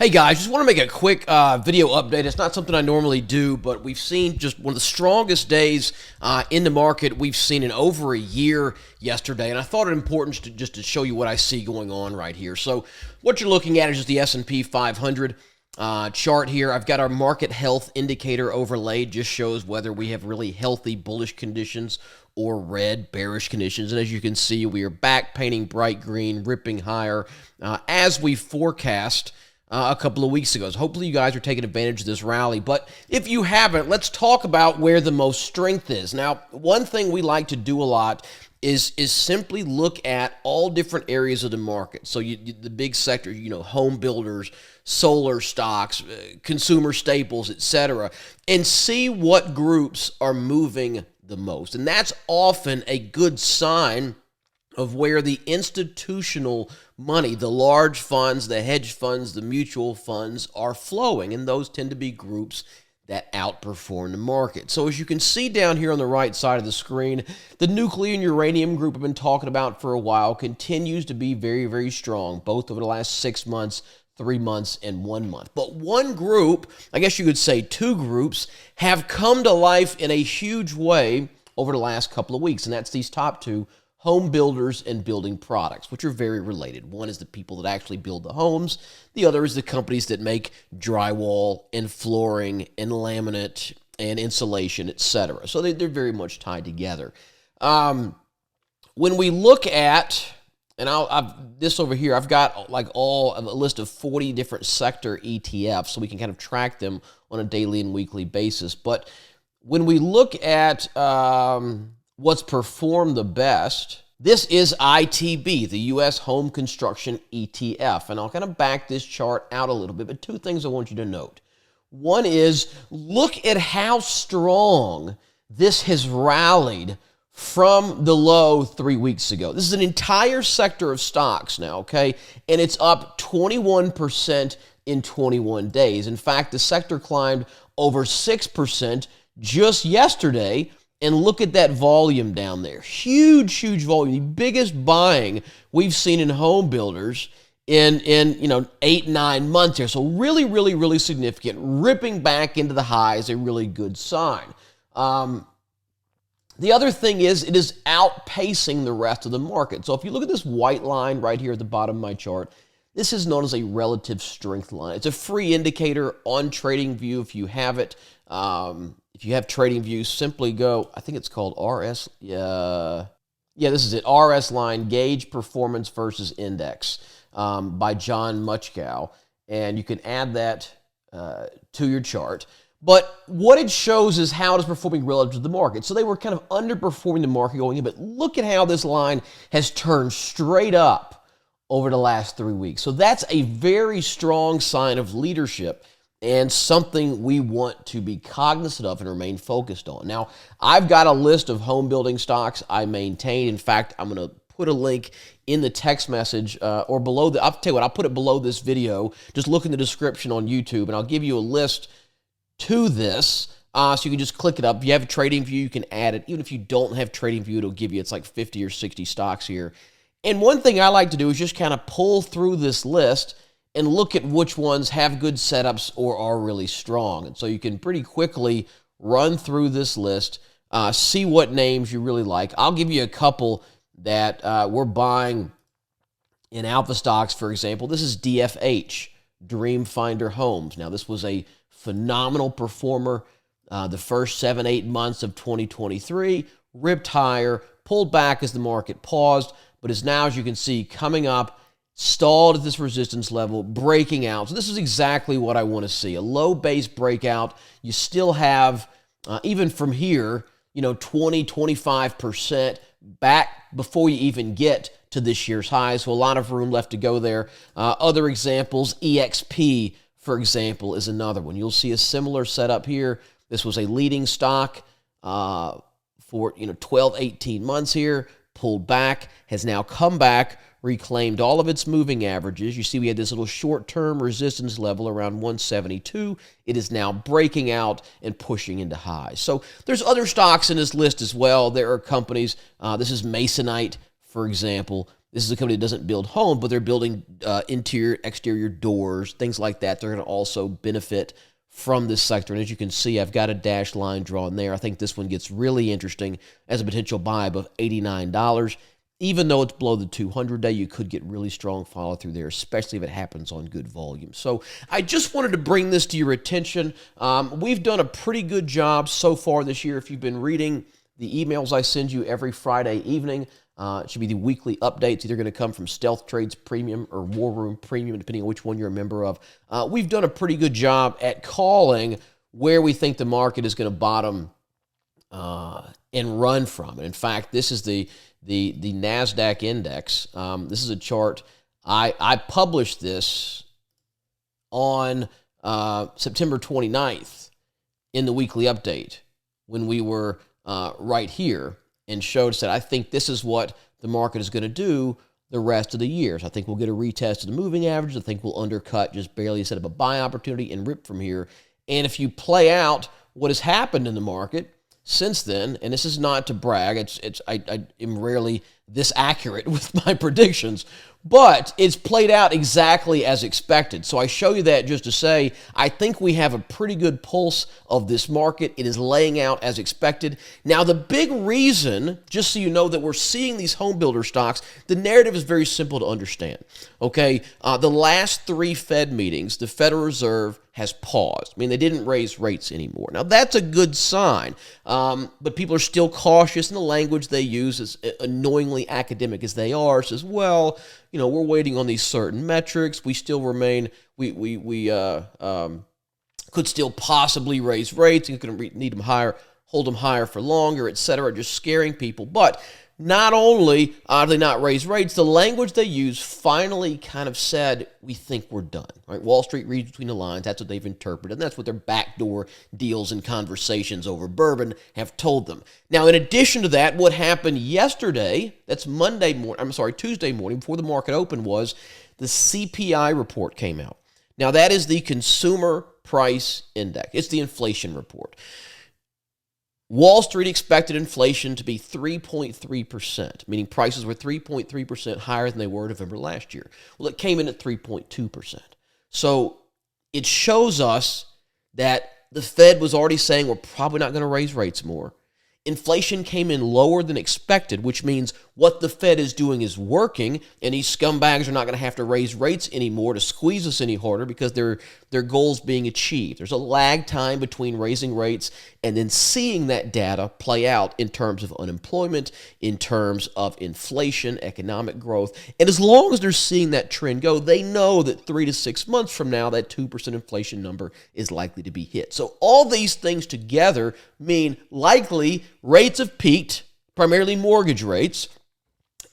Hey guys, just want to make a quick video update. It's not something I normally do, but we've seen just one of the strongest days in the market we've seen in over a year yesterday, and I thought it important to show you what I see going on right here. So what you're looking at is just the S&P 500 chart here. I've got our market health indicator overlaid, just shows whether we have really healthy bullish conditions or red bearish conditions. And as you can see, we are back painting bright green, ripping higher as we forecast a couple of weeks ago. So hopefully you guys are taking advantage of this rally. But if you haven't, let's talk about where the most strength is. Now, one thing we like to do a lot is simply look at all different areas of the market. So the big sectors, home builders, solar stocks, consumer staples, etc., and see what groups are moving the most. And that's often a good sign of where the institutional money, the large funds, the hedge funds, the mutual funds are flowing, and those tend to be groups that outperform the market. So as you can see down here on the right side of the screen, the nuclear and uranium group I've been talking about for a while continues to be very, very strong, both over the last 6 months, 3 months, and 1 month. But one group, I guess you could say two groups, have come to life in a huge way over the last couple of weeks, and that's these top two: home builders and building products, which are very related. One is the people that actually build the homes. The other is the companies that make drywall and flooring and laminate and insulation, etc. So they're very much tied together. When we look at, and this over here, I've got like a list of 40 different sector ETFs, so we can kind of track them on a daily and weekly basis. But when we look at what's performed the best, this is ITB, the U.S. Home Construction ETF. And I'll kind of back this chart out a little bit, but two things I want you to note. One is, look at how strong this has rallied from the low 3 weeks ago. This is an entire sector of stocks now, okay? And it's up 21% in 21 days. In fact, the sector climbed over 6% just yesterday. And look at that volume down there. Huge, huge volume. The biggest buying we've seen in home builders in 8-9 months here. So really, really, really significant. Ripping back into the highs, a really good sign. The other thing is, it is outpacing the rest of the market. So if you look at this white line right here at the bottom of my chart, this is known as a relative strength line. It's a free indicator on TradingView if you have it. If you have TradingView, simply go, I think it's called RS, yeah, this is it, RS line, Gauge Performance versus Index, by John Muchkow, and you can add that to your chart. But what it shows is how it is performing relative to the market. So they were kind of underperforming the market going in, but look at how this line has turned straight up over the last 3 weeks. So that's a very strong sign of leadership, and something we want to be cognizant of and remain focused on. Now, I've got a list of home building stocks I maintain. In fact, I'm going to put a link in the text message or below I'll tell you what, I'll put it below this video. Just look in the description on YouTube, and I'll give you a list to this so you can just click it up. If you have a TradingView, you can add it. Even if you don't have TradingView, it'll give you, it's like 50 or 60 stocks here. And one thing I like to do is just kind of pull through this list and look at which ones have good setups or are really strong. And so you can pretty quickly run through this list, see what names you really like. I'll give you a couple that we're buying in Alpha Stocks, for example. This is DFH, Dream Finder Homes. Now, this was a phenomenal performer the first 7-8 months of 2023, ripped higher, pulled back as the market paused, but is now, as you can see, coming up, stalled at this resistance level, breaking out. So this is exactly what I want to see. A low base breakout. You still have, even from here, 20-25% back before you even get to this year's high. So a lot of room left to go there. Other examples, EXP, for example, is another one. You'll see a similar setup here. This was a leading stock for 12-18 months here, pulled back, has now come back, reclaimed all of its moving averages. You see we had this little short-term resistance level around 172. It is now breaking out and pushing into highs. So there's other stocks in this list as well. There are companies, this is Masonite, for example, This is a company that doesn't build homes, but they're building interior, exterior doors, things like that. They're going to also benefit from this sector. And as you can see, I've got a dashed line drawn there. I think this one gets really interesting as a potential buy above $89. Even though it's below the 200-day, you could get really strong follow-through there, especially if it happens on good volume. So I just wanted to bring this to your attention. We've done a pretty good job so far this year. If you've been reading the emails I send you every Friday evening, it should be the weekly updates, either going to come from Stealth Trades Premium or War Room Premium, depending on which one you're a member of. We've done a pretty good job at calling where we think the market is going to bottom and run from. And in fact, this is the NASDAQ index. This is a chart. I published this on September 29th in the weekly update when we were right here, and said, I think this is what the market is going to do the rest of the year. So I think we'll get a retest of the moving average. I think we'll undercut just barely, set up a buy opportunity and rip from here. And if you play out what has happened in the market since then, and this is not to brag, I am rarely this accurate with my predictions, but it's played out exactly as expected. So I show you that just to say, I think we have a pretty good pulse of this market. It is laying out as expected. Now, the big reason, just so you know, that we're seeing these home builder stocks, the narrative is very simple to understand. Okay, the last 3 Fed meetings, the Federal Reserve has paused. I mean, they didn't raise rates anymore. Now, that's a good sign, but people are still cautious, and the language they use, as annoyingly academic as they are, says, well, we're waiting on these certain metrics. We still remain, we could still possibly raise rates. You're going to need them higher, hold them higher for longer, et cetera, just scaring people. But not only do they not raise rates, the language they use finally kind of said, we think we're done. Right? Wall Street reads between the lines. That's what they've interpreted. And that's what their backdoor deals and conversations over bourbon have told them. Now, in addition to that, what happened yesterday, that's Tuesday morning, before the market opened, was the CPI report came out. Now, that is the Consumer Price Index. It's the inflation report. Wall Street expected inflation to be 3.3%, meaning prices were 3.3% higher than they were in November last year. Well, it came in at 3.2%. So it shows us that the Fed was already saying we're probably not going to raise rates more. Inflation came in lower than expected, which means what the Fed is doing is working, and these scumbags are not going to have to raise rates anymore to squeeze us any harder because their goals being achieved. There's a lag time between raising rates and then seeing that data play out in terms of unemployment, in terms of inflation, economic growth. And as long as they're seeing that trend go, they know that 3 to 6 months from now, that 2% inflation number is likely to be hit. So all these things together mean likely rates have peaked, primarily mortgage rates,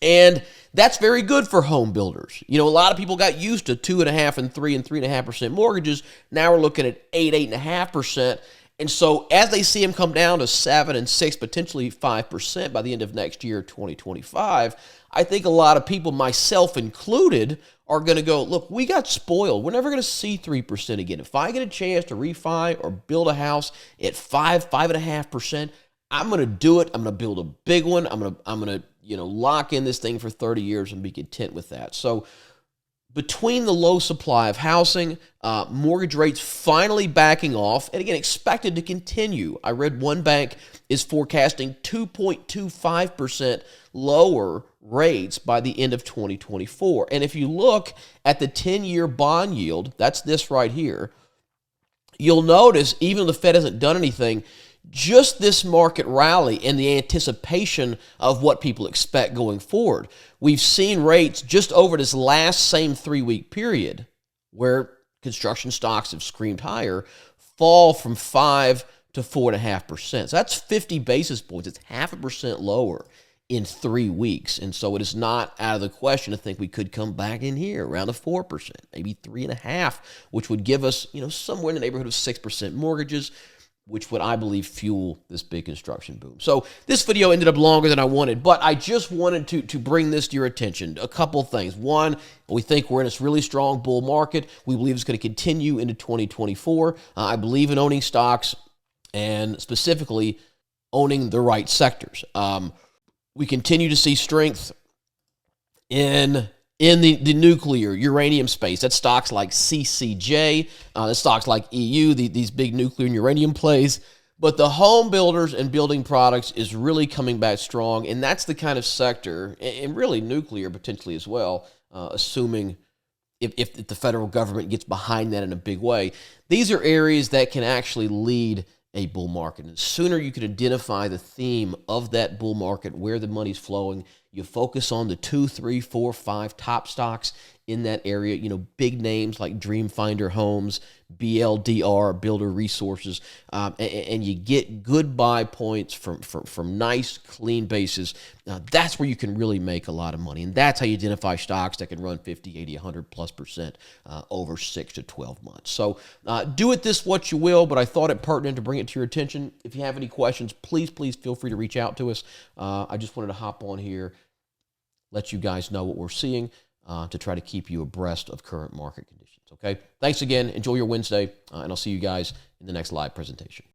and that's very good for home builders. A lot of people got used to 2.5% and 3% and 3.5% mortgages. Now we're looking at 8.5%. And so as they see them come down to 7% and 6%, potentially 5% by the end of next year, 2025, I think a lot of people, myself included, are going to go, look, we got spoiled. We're never going to see 3% again. If I get a chance to refi or build a house at 5.5%, I'm going to do it. I'm going to build a big one. I'm going to lock in this thing for 30 years and be content with that. So between the low supply of housing, mortgage rates finally backing off, and again, expected to continue. I read one bank is forecasting 2.25% lower rates by the end of 2024. And if you look at the 10-year bond yield, that's this right here, you'll notice even though the Fed hasn't done anything, just this market rally and the anticipation of what people expect going forward. We've seen rates just over this last same 3-week period where construction stocks have screamed higher, fall from 5 to 4.5%. So that's 50 basis points. It's 0.5% lower in 3 weeks. And so it is not out of the question to think we could come back in here around the 4%, maybe 3.5%, which would give us, somewhere in the neighborhood of 6% mortgages, which would, I believe, fuel this big construction boom. So this video ended up longer than I wanted, but I just wanted to bring this to your attention. A couple of things. One, we think we're in this really strong bull market. We believe it's going to continue into 2024. I believe in owning stocks and specifically owning the right sectors. We continue to see strength in the nuclear uranium space. That's stocks like CCJ, that's stocks like EU, these big nuclear and uranium plays. But the home builders and building products is really coming back strong, and that's the kind of sector, and really nuclear potentially as well, assuming if the federal government gets behind that in a big way. These are areas that can actually lead a bull market. And the sooner you can identify the theme of that bull market, where the money's flowing, you focus on the 2, 3, 4, 5 top stocks in that area, big names like Dreamfinder Homes, BLDR, Builder Resources, and you get good buy points from nice, clean bases. That's where you can really make a lot of money. And that's how you identify stocks that can run 50, 80, 100+% over 6 to 12 months. So do it this what you will, but I thought it pertinent to bring it to your attention. If you have any questions, please feel free to reach out to us. I just wanted to hop on here, let you guys know what we're seeing, to try to keep you abreast of current market conditions. Okay? Thanks again. Enjoy your Wednesday, and I'll see you guys in the next live presentation.